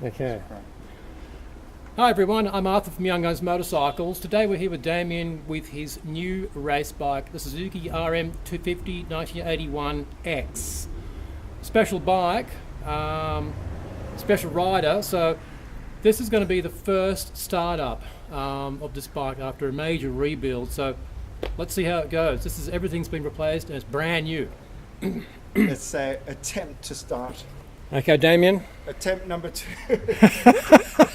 Okay. Hi everyone, I'm Arthur from Young Guns Motorcycles. Today we're here with Damien with his new race bike, the Suzuki RM 250 1981X. Special bike, special rider, so this is going to be the first startup of this bike after a major rebuild, so let's see how it goes. Everything's been replaced and it's brand new. Let's say attempt to start. Okay, Damien. Attempt number 2.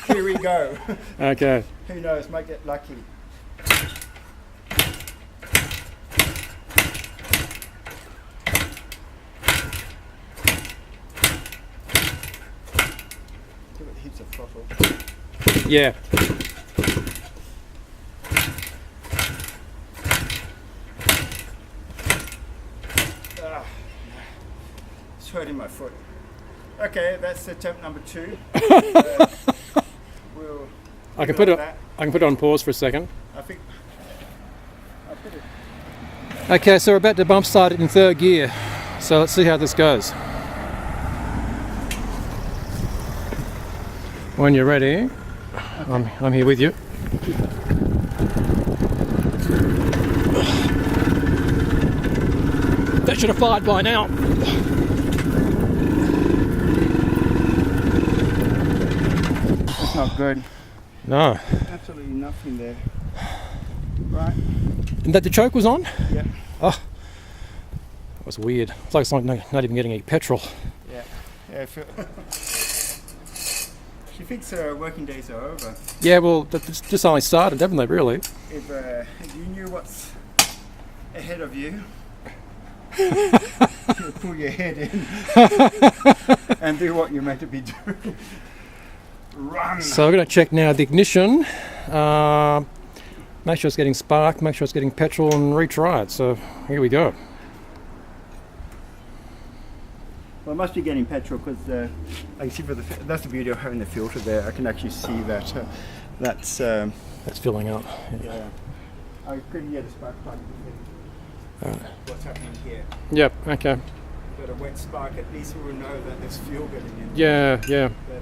Here we go. Okay. Who knows, might get lucky. Give it heaps of throttle. Yeah. It's hurting my foot. Okay, that's attempt number 2. I can put it on pause for a second. I think I'll put it. Okay, so we're about to bump start it in 3rd gear. So let's see how this goes. When you're ready, okay. I'm here with you. That should have fired by now. It's not good. No. Absolutely nothing there. Right. And that the choke was on? Yeah. Oh, that was weird. It's like it's not even getting any petrol. Yeah. Yeah. She thinks her working days are over. Yeah, well, that's just only started, haven't they, really? If you knew what's ahead of you, you'd pull your head in and do what you're meant to be doing. Run! So we're going to check now the ignition, make sure it's getting spark, make sure it's getting petrol, and retry it. So here we go. Well, it must be getting petrol because I can see that's the beauty of having the filter there. I can actually see that that's filling up. Yeah. I couldn't hear the spark plug. What's happening here? Yep. Okay. Got a wet spark. At least we will know that there's fuel getting in. Yeah. Yeah. But,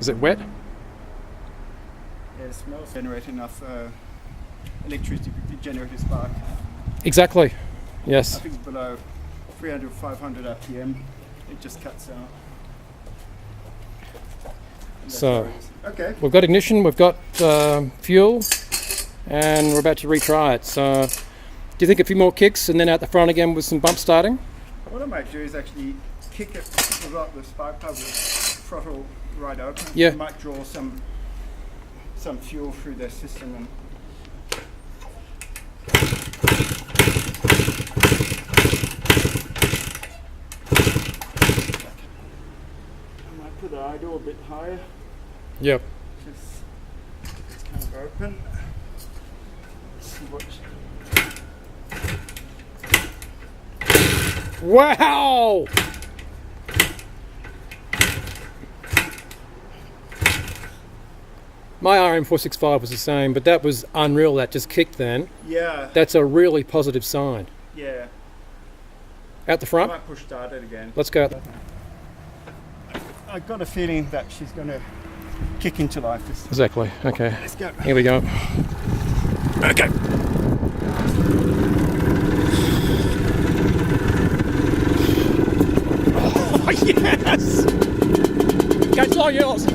is it wet? Yeah, it smells. Generate enough electricity to generate a spark. Exactly. Yes. I think below 300 or 500 RPM, it just cuts out. So, okay. We've got ignition, we've got fuel, and we're about to retry it. So, do you think a few more kicks and then out the front again with some bump starting? What I might do is actually kick it without the spark plug with throttle right open. Yeah. It might draw some fuel through the system. And put the idle a bit higher. Yep. Just it's kind of open. Let's see what. Wow! My RM465 was the same, but that was unreal. That just kicked then. Yeah. That's a really positive sign. Yeah. Out the front? I might push start it again. Let's go. I've got a feeling that she's going to kick into life this time. Exactly. Okay. Let's go. Here we go. Okay. Oh, yes! Okay, it's all yours.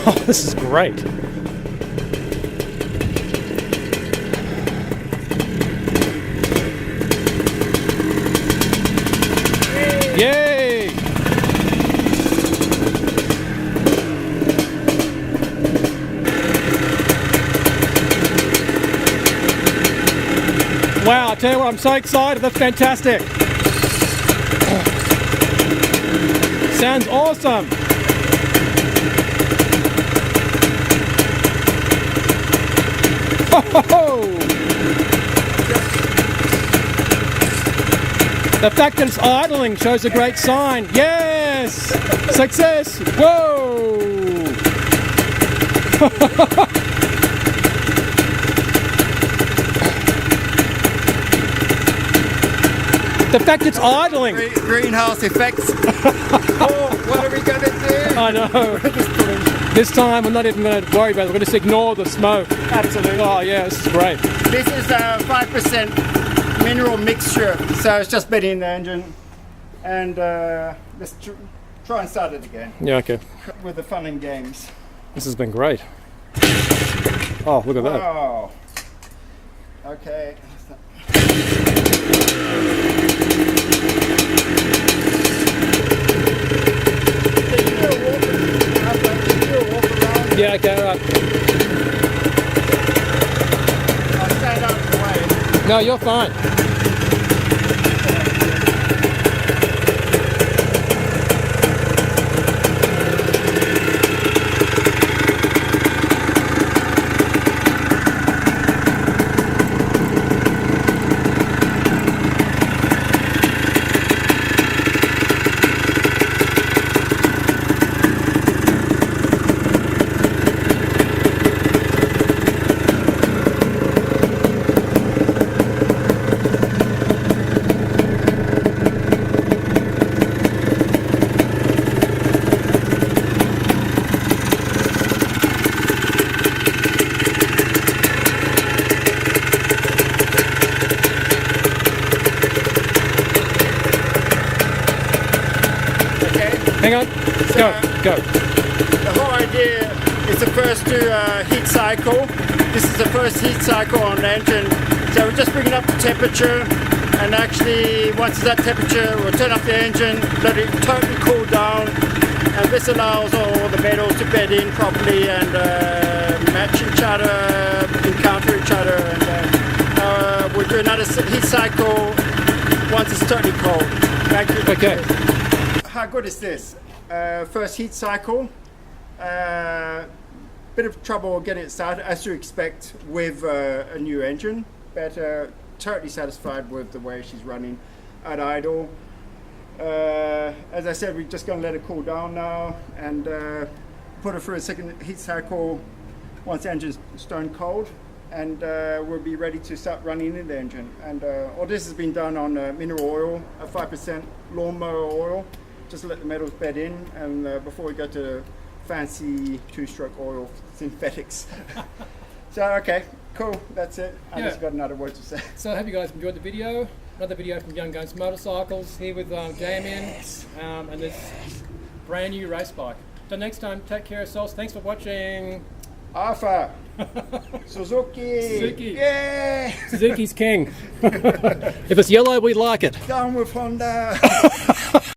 Oh, this is great. Yay! Wow, I tell you what, I'm so excited. That's fantastic. Sounds awesome. The fact that it's idling shows a great sign. Yes! Success! Whoa! The fact it's idling. Greenhouse effects. Oh, what are we going to do? I know. This time we're not even going to worry about it. We're going to just ignore the smoke. Absolutely. Oh yeah, this is great. This is a 5% mineral mixture, so it's just bedding in the engine. And let's try and start it again. Yeah, okay. With the fun and games. This has been great. Oh, look at that. Oh. Okay. Yeah, okay, all right. I'll stand out of the way. No, you're fine. Hang on. Go. The whole idea is the first heat cycle. This is the first heat cycle on the engine. So we're just bringing up the temperature, and actually once it's at temperature, we'll turn up the engine, let it totally cool down, and this allows all the metals to bed in properly and match each other, encounter each other, and we'll do another heat cycle once it's totally cold. Thank you. Okay. How good is this? First heat cycle. Bit of trouble getting it started, as you expect with a new engine, but totally satisfied with the way she's running at idle. As I said, we're just going to let it cool down now and put her through a second heat cycle once the engine's stone cold, and we'll be ready to start running in the engine. And all this has been done on mineral oil, a 5% lawnmower oil. Just let the metals bed in, and before we go to fancy two-stroke oil synthetics. So okay, cool, that's it. I just got another word to say. So I hope you guys enjoyed the video. Another video from Young Guns Motorcycles here with Damien and this brand new race bike. Till next time, take care of yourselves. Thanks for watching. Alpha. Suzuki. Yeah. Suzuki's king. If it's yellow, we like it. Down with Honda.